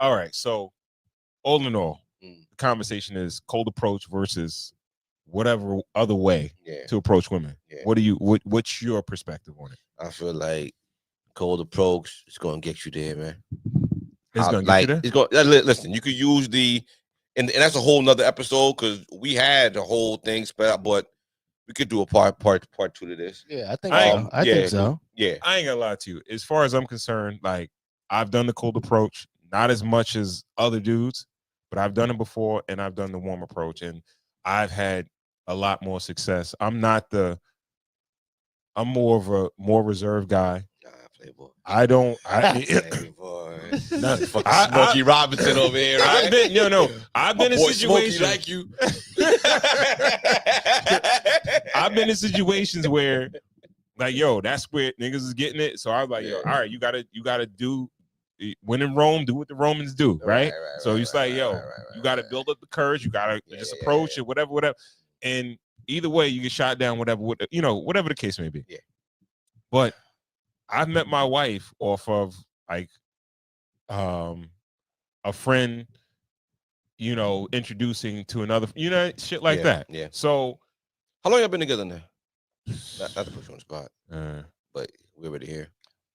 All right. So all in all, the conversation is cold approach versus whatever other way to approach women. Yeah. What's your perspective on it? I feel like cold approach is gonna get you there, man. It's gonna get you there. It's going. Listen, you could use and that's a whole nother episode because we had the whole thing spread out, but we could do a part two to this. Yeah, I think so. I think so. Yeah, I ain't gonna lie to you. As far as I'm concerned, like I've done the cold approach, not as much as other dudes, but I've done it before, and I've done the warm approach, and I've had a lot more success. I'm more of a more reserved guy. Playboy. I don't. Smokey Robinson over here. Right? I've been in situations like you. I've been in situations where, like, yo, that's where niggas is getting it. So I was like, yo, all right, you gotta do. When in Rome, do what the Romans do, right? So it's like, yo, you gotta build up the courage. You gotta just approach it, whatever. And either way, you get shot down, whatever the case may be. Yeah. But I've met my wife off of like a friend, introducing to another, shit like that. Yeah. So how long y'all been together now? Not to put you on the spot. But we're already here.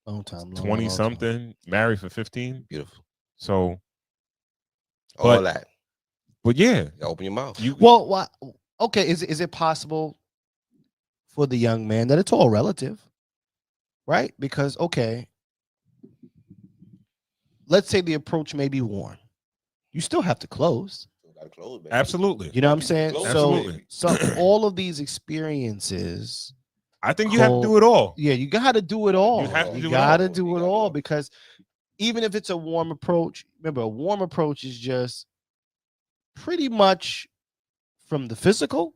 Long time. 20 something, married for 15. Beautiful. So all that. But yeah. You open your mouth. Well, okay, is it possible for the young man that it's all relative? Right? Because, okay, let's say the approach may be warm. You still have to close. Baby. Absolutely. You know what I'm saying? Absolutely. So all of these experiences, I think you have to do it all. Yeah, you got to do it all. You got to do it all because even if it's a warm approach, remember, a warm approach is just pretty much from the physical.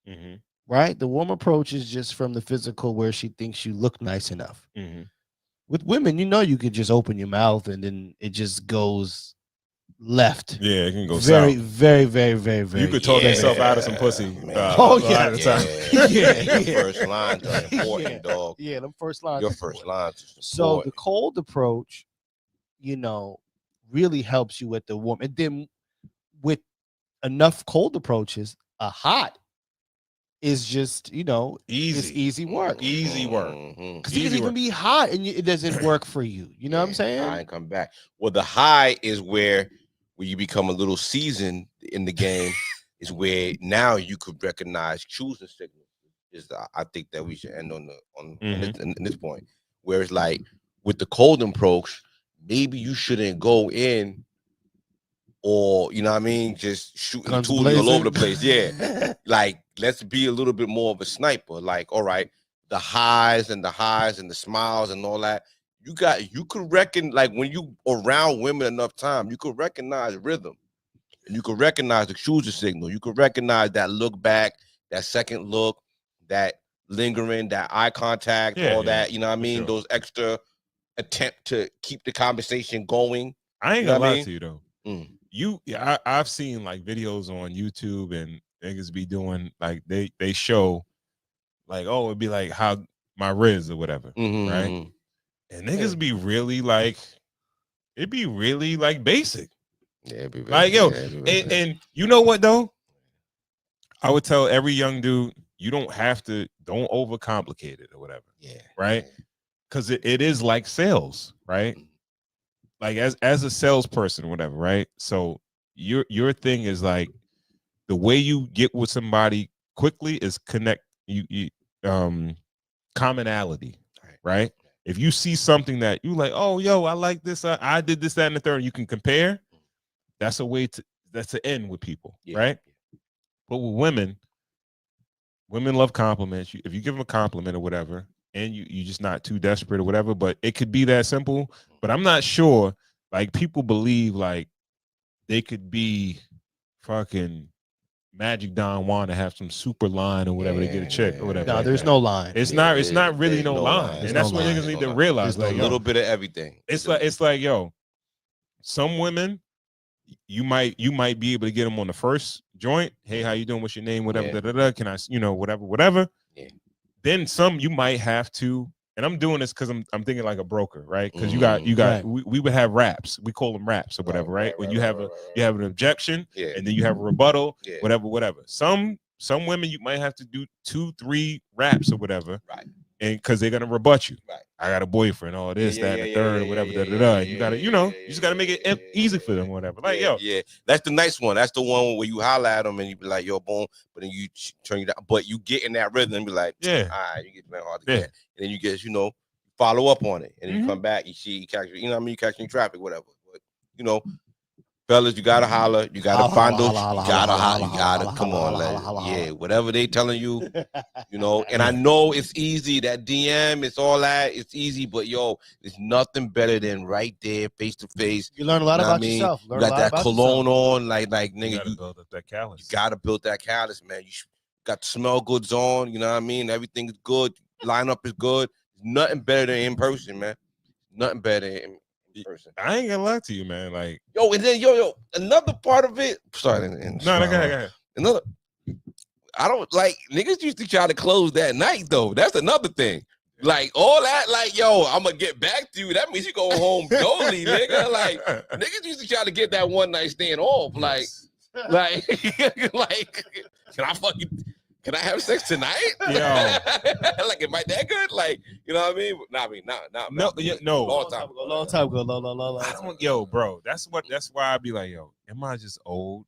Mm-hmm. Right? The warm approach is just from the physical where she thinks you look nice enough. Mm-hmm. With women, you could just open your mouth and then it just goes left. Yeah, it can go very, south. very, very, very, very. You could talk yourself out of some pussy. Yeah. First lines are important, dog. Yeah, them first lines. Your first lines is important. So the cold approach, really helps you with the warm. And then with enough cold approaches, a hot is just, easy. It's easy work. Easy work. Because it can even be hot and it doesn't work for you. You know what I'm saying? I ain't come back. Well, the high is where you become a little seasoned in the game, is where now you could recognize choosing signals. I think that we should end on this point. Whereas like with the cold approach, maybe you shouldn't go in or, just shooting Guns tools blazing. all over the place. Yeah. Like, let's be a little bit more of a sniper. Like, all right, the highs and the smiles and all that. You could reckon, like, when you around women enough time, you could recognize rhythm. And you could recognize the choosing signal. You could recognize that look back, that second look, that lingering, that eye contact, all that, sure. Those extra attempt to keep the conversation going. I ain't gonna lie to you, though. I've seen like videos on YouTube and niggas be doing like they show like, oh, it'd be like how my Riz or whatever, right? And niggas be really like, it'd be really like basic. Yeah, it'd be like, yo, and you know what though? I would tell every young dude, you don't overcomplicate it or whatever. Yeah. Right? Because it is like sales, right? Like as a salesperson or whatever, right? So your thing is like the way you get with somebody quickly is connect commonality, right? If you see something that you like, oh, yo, I like this, I did this, that, and the third, you can compare. That's the end with people, right? But with women love compliments. If you give them a compliment or whatever, and you just not too desperate or whatever, but it could be that simple. But I'm not sure, like, people believe like they could be fucking Magic Don Juan to have some super line or whatever to get a chick or whatever. No, there's no line. It's not really no line. And that's what niggas need to realize. Like, a little bit of everything. It's like, yo, some women, you might be able to get them on the first joint. Hey, how you doing? What's your name? Whatever. Can I, whatever. Yeah. Then some you might have to and I'm doing this because I'm thinking like a broker, right? Because you got Right. we would have raps, we call them raps or whatever, right? When you have you have an objection, and then you have a rebuttal, whatever. Some women you might have to do 2-3 raps or whatever, right? And because they're gonna rebut you, right? I got a boyfriend, all this, that, and the third, or whatever, you gotta, you just gotta make it easy for them, whatever. Like, that's the nice one. That's the one where you holler at them and you be like, yo, boom, but then you turn you down, but you get in that rhythm and be like, all right, you get playing hard to get, and then you get, follow up on it, and then you come back, you see, you catch, you catching traffic, whatever. But fellas, you gotta holler, you gotta find those, you gotta come on, whatever they telling you, and I know it's easy, that DM, it's all that, it's easy, but there's nothing better than right there, face to face. You learn a lot about yourself. You got that cologne on, like nigga, you gotta build up that callus. You gotta build that callus, man. You got the smell goods on, you know what I mean? Everything is good, lineup is good. Nothing better than in person, man. Nothing better than in person. I ain't gonna lie to you, man. Like, and then another part of it. Sorry, go ahead. Another. I don't like niggas used to try to close that night though. That's another thing. Like all that, like I'm gonna get back to you. That means you go home dolly, nigga. Like niggas used to try to get that one night stand off. Like, can I have sex tonight? Like, am I that good? Like, you know what I mean? No. Long time ago. I don't, bro. That's why I be like, am I just old?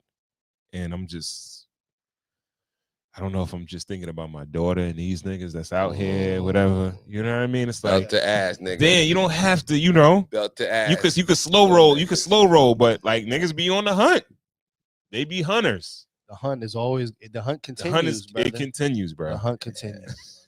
And I don't know if I'm just thinking about my daughter and these niggas that's out here, whatever. You know what I mean? It's like belt to ass, nigga. Then you don't have to, belt to ass. You could slow roll. You could slow roll, but like niggas be on the hunt. They be hunters. The hunt continues. It continues, bro. The hunt continues.